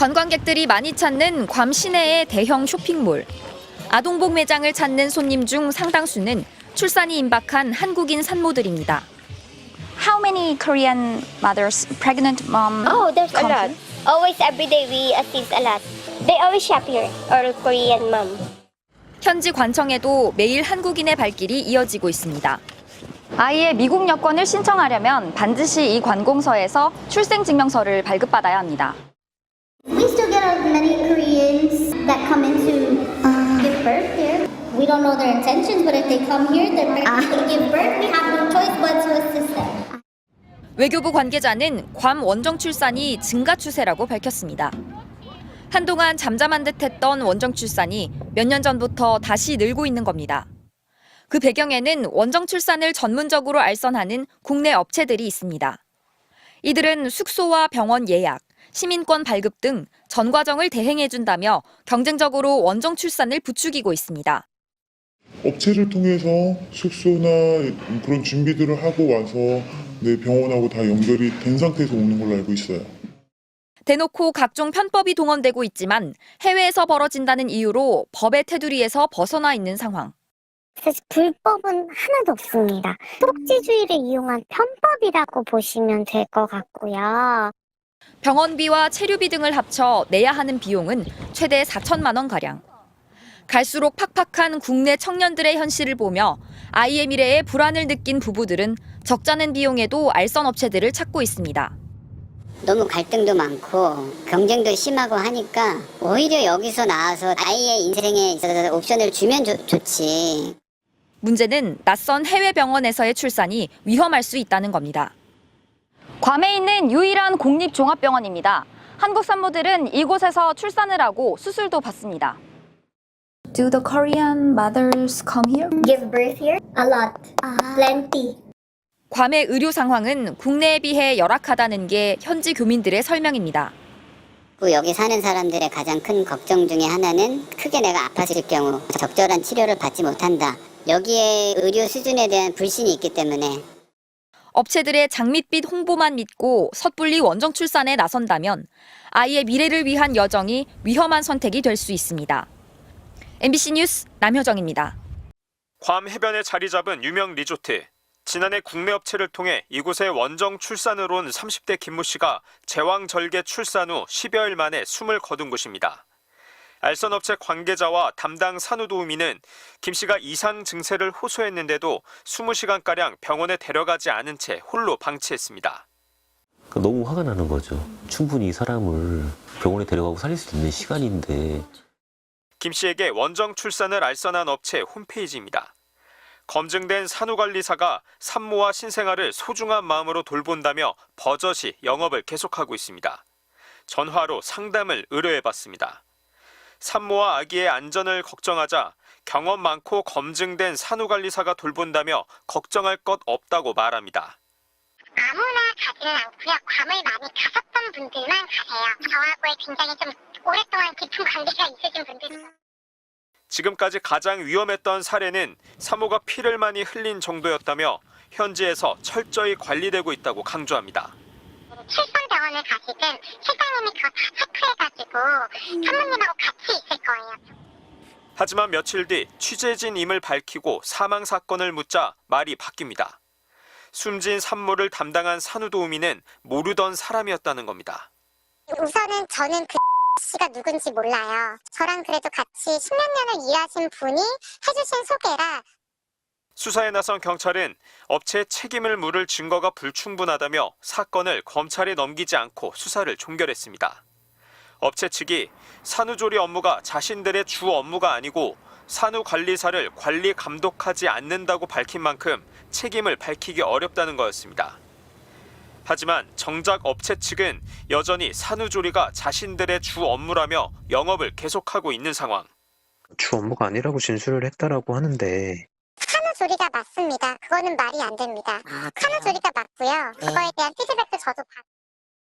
관광객들이 많이 찾는 괌 시내의 대형 쇼핑몰. 아동복 매장을 찾는 손님 중 상당수는 출산이 임박한 한국인 산모들입니다. How many Korean mothers, pregnant mom? Oh, there's a lot. Always every day we assist a lot. They always shop here, or Korean mom. 현지 관청에도 매일 한국인의 발길이 이어지고 있습니다. 아이의 미국 여권을 신청하려면 반드시 이 관공서에서 출생증명서를 발급받아야 합니다. We still get many Koreans that come in to give birth here. We don't know their intentions, but if they come here, they're ready to give birth. We have no choice but to assist them. 외교부 관계자는 괌 원정 출산이 증가 추세라고 밝혔습니다. 한동안 잠잠한 듯했던 원정 출산이 몇 년 전부터 다시 늘고 있는 겁니다. 그 배경에는 원정 출산을 전문적으로 알선하는 국내 업체들이 있습니다. 이들은 숙소와 병원 예약, 시민권 발급 등 전 과정을 대행해준다며 경쟁적으로 원정 출산을 부추기고 있습니다. 업체를 통해서 숙소나 그런 준비들을 하고 와서 내 병원하고 다 연결이 된 상태에서 오는 걸로 알고 있어요. 대놓고 각종 편법이 동원되고 있지만 해외에서 벌어진다는 이유로 법의 테두리에서 벗어나 있는 상황. 사실 불법은 하나도 없습니다. 쪽지주의를 이용한 편법이라고 보시면 될 것 같고요. 병원비와 체류비 등을 합쳐 내야 하는 비용은 최대 4천만 원가량. 갈수록 팍팍한 국내 청년들의 현실을 보며 아이의 미래에 불안을 느낀 부부들은 적잖은 비용에도 알선 업체들을 찾고 있습니다. 너무 갈등도 많고 경쟁도 심하고 하니까 오히려 여기서 나와서 아이의 인생에 있어서 옵션을 주면 좋지. 문제는 낯선 해외 병원에서의 출산이 위험할 수 있다는 겁니다. 괌에 있는 유일한 공립종합병원입니다. 한국 산모들은 이곳에서 출산을 하고 수술도 받습니다. Do the Korean mothers come here? Give birth here? A lot. Plenty. 괌의 의료 상황은 국내에 비해 열악하다는 게 현지 교민들의 설명입니다. 여기 사는 사람들의 가장 큰 걱정 중에 하나는 크게 내가 아팠을 경우 적절한 치료를 받지 못한다. 여기에 의료 수준에 대한 불신이 있기 때문에. 업체들의 장밋빛 홍보만 믿고 섣불리 원정 출산에 나선다면 아이의 미래를 위한 여정이 위험한 선택이 될 수 있습니다. MBC 뉴스 남효정입니다. 괌 해변에 자리 잡은 유명 리조트. 지난해 국내 업체를 통해 이곳에 원정 출산으로 온 30대 김모 씨가 제왕절개 출산 후 10여일 만에 숨을 거둔 곳입니다. 알선업체 관계자와 담당 산후도우미는 김 씨가 이상 증세를 호소했는데도 20시간가량 병원에 데려가지 않은 채 홀로 방치했습니다. 너무 화가 나는 거죠. 충분히 이 사람을 병원에 데려가고 살릴 수 있는 시간인데. 김 씨에게 원정 출산을 알선한 업체 홈페이지입니다. 검증된 산후관리사가 산모와 신생아를 소중한 마음으로 돌본다며 버젓이 영업을 계속하고 있습니다. 전화로 상담을 의뢰해봤습니다. 산모와 아기의 안전을 걱정하자 경험 많고 검증된 산후관리사가 돌본다며 걱정할 것 없다고 말합니다. 아무나 가지는 않고요. 괌을 많이 가셨던 분들만 가세요. 저하고의 굉장히 좀 오랫동안 깊은 관계가 있으신 분들. 지금까지 가장 위험했던 사례는 산모가 피를 많이 흘린 정도였다며 현지에서 철저히 관리되고 있다고 강조합니다. 출산병원을 가시든 실장님이 그거 다 체크해가지고 산모님하고 같이 있을 거예요. 하지만 며칠 뒤 취재진임을 밝히고 사망 사건을 묻자 말이 바뀝니다. 숨진 산모를 담당한 산후도우미는 모르던 사람이었다는 겁니다. 우선은 저는 그 씨가 누군지 몰라요. 저랑 그래도 같이 10몇 년을 일하신 분이 해주신 소개라. 수사에 나선 경찰은 업체의 책임을 물을 증거가 불충분하다며 사건을 검찰에 넘기지 않고 수사를 종결했습니다. 업체 측이 산후조리 업무가 자신들의 주 업무가 아니고 산후관리사를 관리 감독하지 않는다고 밝힌 만큼 책임을 밝히기 어렵다는 거였습니다. 하지만 정작 업체 측은 여전히 산후조리가 자신들의 주 업무라며 영업을 계속하고 있는 상황. 주 업무가 아니라고 진술을 했다라고 하는데 산후조리가 맞습니다. 그거는 말이 안 됩니다. 산후조리가 맞고요. 그거에 대한 피드백도 저도 받고.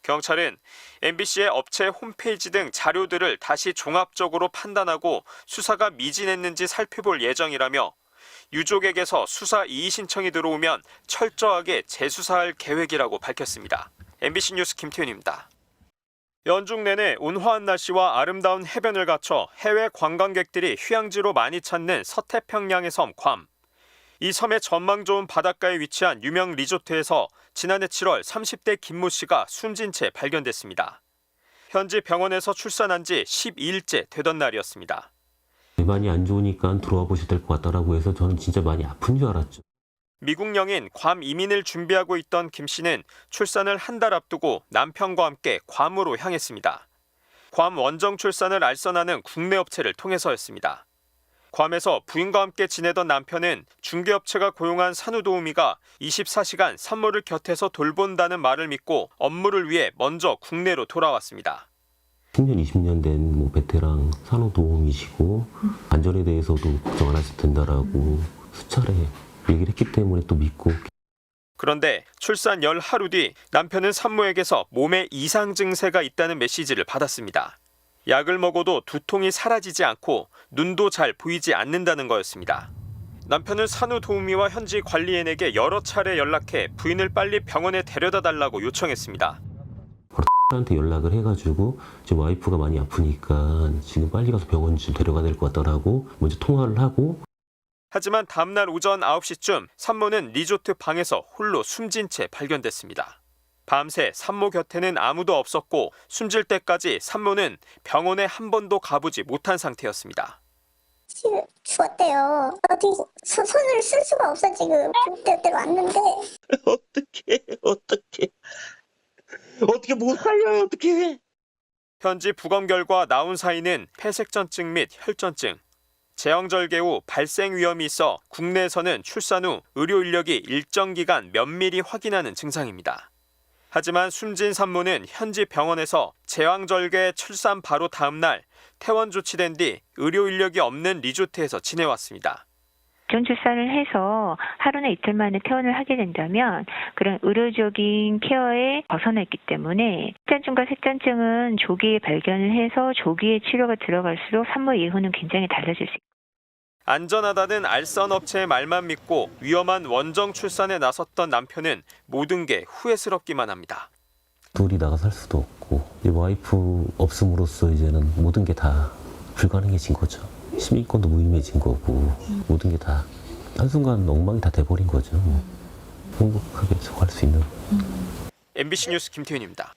경찰은 MBC의 업체 홈페이지 등 자료들을 다시 종합적으로 판단하고 수사가 미진했는지 살펴볼 예정이라며 유족에게서 수사 이의 신청이 들어오면 철저하게 재수사할 계획이라고 밝혔습니다. MBC 뉴스 김태윤입니다. 연중 내내 온화한 날씨와 아름다운 해변을 갖춰 해외 관광객들이 휴양지로 많이 찾는 서태평양의 섬 괌. 이 섬의 전망 좋은 바닷가에 위치한 유명 리조트에서 지난해 7월 30대 김모 씨가 숨진 채 발견됐습니다. 현지 병원에서 출산한 지 12일째 되던 날이었습니다. 많이 안 좋으니까 들어와 보셔야 될 것 같다라고 해서 저는 진짜 많이 아픈 줄 알았죠. 미국령인 괌 이민을 준비하고 있던 김 씨는 출산을 한 달 앞두고 남편과 함께 괌으로 향했습니다. 괌 원정 출산을 알선하는 국내 업체를 통해서였습니다. 괌에서 부인과 함께 지내던 남편은 중개업체가 고용한 산후도우미가 24시간 산모를 곁에서 돌본다는 말을 믿고 업무를 위해 먼저 국내로 돌아왔습니다. 10년, 20년 된 베테랑 산후도우미시고 안전에 대해서도 걱정 안 하셔도 된다라고 수차례 얘기를 했기 때문에 또 믿고. 그런데 출산 열 하루 뒤 남편은 산모에게서 몸에 이상 증세가 있다는 메시지를 받았습니다. 약을 먹어도 두통이 사라지지 않고 눈도 잘 보이지 않는다는 거였습니다. 남편은 산후도우미와 현지 관리인에게 여러 차례 연락해 부인을 빨리 병원에 데려다 달라고 요청했습니다. 한테 연락을 해가지고 지금 와이프가 많이 아프니까 지금 빨리 가서 병원 좀 데려가야 될 것 같다라고 먼저 통화를 하고. 하지만 다음날 오전 9시쯤 산모는 리조트 방에서 홀로 숨진 채 발견됐습니다. 밤새 산모 곁에는 아무도 없었고 숨질 때까지 산모는 병원에 한 번도 가보지 못한 상태였습니다. 지금 죽었대요. 어떻게 손을 쓸 수가 없어 지금. 그때로 왔는데. 어떻게 못 살려요, 어떻게. 현지 부검 결과 나온 사인은 폐색전증 및 혈전증, 제왕절개 후 발생 위험이 있어 국내에서는 출산 후 의료 인력이 일정 기간 면밀히 확인하는 증상입니다. 하지만 숨진 산모는 현지 병원에서 제왕절개 출산 바로 다음 날 퇴원 조치된 뒤 의료 인력이 없는 리조트에서 지내왔습니다. 전출산을 해서 하루나 이틀 만에 퇴원을 하게 된다면 그런 의료적인 케어에 벗어났기 때문에 혈전증과 색전증은 조기에 발견을 해서 조기에 치료가 들어갈수록 산모 예후는 굉장히 달라질 수 있습니다. 안전하다는 알선 업체의 말만 믿고 위험한 원정 출산에 나섰던 남편은 모든 게 후회스럽기만 합니다. 둘이 나가 살 수도 없고 이제 와이프 없음으로써 이제는 모든 게 다 불가능해진 거죠. 시민권도 무의미해진 거고 모든 게 다 한순간 엉망이 다 돼버린 거죠. 행복하게 저갈 수 있는. MBC 뉴스 김태윤입니다.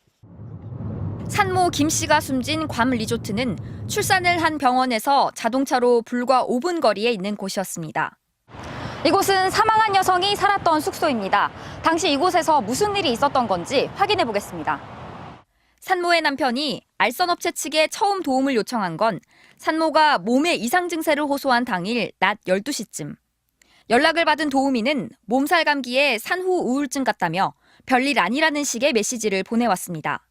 산모 김 씨가 숨진 괌 리조트는 출산을 한 병원에서 자동차로 불과 5분 거리에 있는 곳이었습니다. 이곳은 사망한 여성이 살았던 숙소입니다. 당시 이곳에서 무슨 일이 있었던 건지 확인해 보겠습니다. 산모의 남편이 알선업체 측에 처음 도움을 요청한 건 산모가 몸에 이상 증세를 호소한 당일 낮 12시쯤. 연락을 받은 도우미는 몸살 감기에 산후 우울증 같다며 별일 아니라는 식의 메시지를 보내왔습니다.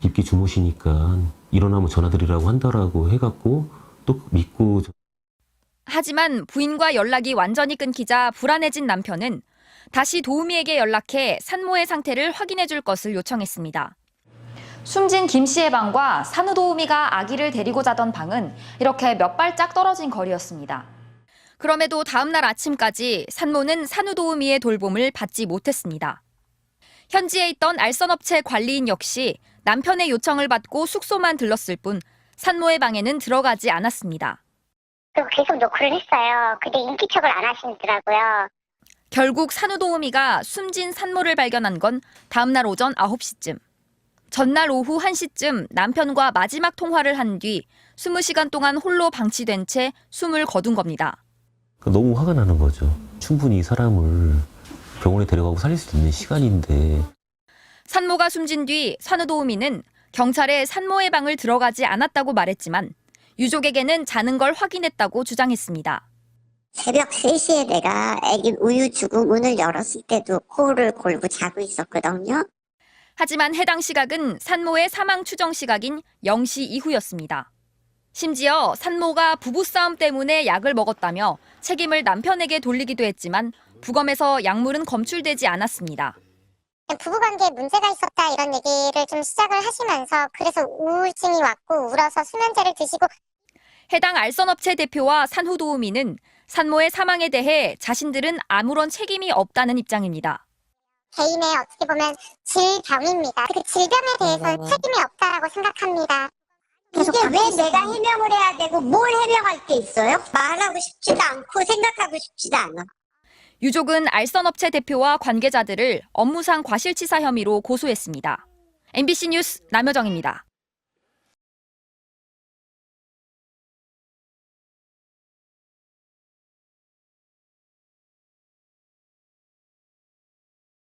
깊게 주무시니까 일어나면 전화드리라고 한다라고 해갖고 또 믿고. 하지만 부인과 연락이 완전히 끊기자 불안해진 남편은 다시 도우미에게 연락해 산모의 상태를 확인해 줄 것을 요청했습니다. 숨진 김 씨의 방과 산후도우미가 아기를 데리고 자던 방은 이렇게 몇 발짝 떨어진 거리였습니다. 그럼에도 다음 날 아침까지 산모는 산후도우미의 돌봄을 받지 못했습니다. 현지에 있던 알선업체 관리인 역시 남편의 요청을 받고 숙소만 들렀을 뿐 산모의 방에는 들어가지 않았습니다. 계속 노크를 했어요. 근데 인기척을 안 하시더라고요. 결국 산후도우미가 숨진 산모를 발견한 건 다음 날 오전 9시쯤. 전날 오후 1시쯤 남편과 마지막 통화를 한 뒤 20시간 동안 홀로 방치된 채 숨을 거둔 겁니다. 너무 화가 나는 거죠. 충분히 사람을 병원에 데려가고 살릴 수 있는 시간인데. 산모가 숨진 뒤 산후도우미는 경찰에 산모의 방을 들어가지 않았다고 말했지만 유족에게는 자는 걸 확인했다고 주장했습니다. 새벽 3시에 내가 아기 우유 주고 문을 열었을 때도 코를 골고 자고 있었거든요. 하지만 해당 시각은 산모의 사망 추정 시각인 0시 이후였습니다. 심지어 산모가 부부싸움 때문에 약을 먹었다며 책임을 남편에게 돌리기도 했지만 부검에서 약물은 검출되지 않았습니다. 부부관계에 문제가 있었다 이런 얘기를 좀 시작을 하시면서 그래서 우울증이 왔고 울어서 수면제를 드시고. 해당 알선업체 대표와 산후도우미는 산모의 사망에 대해 자신들은 아무런 책임이 없다는 입장입니다. 개인의 어떻게 보면 질병입니다. 그 질병에 대해서 책임이 없다라고 생각합니다. 이게 왜 내가 해명을 해야 되고 뭘 해명할 게 있어요? 말하고 싶지도 않고 생각하고 싶지도 않아. 유족은 알선업체 대표와 관계자들을 업무상 과실치사 혐의로 고소했습니다. MBC 뉴스 남효정입니다.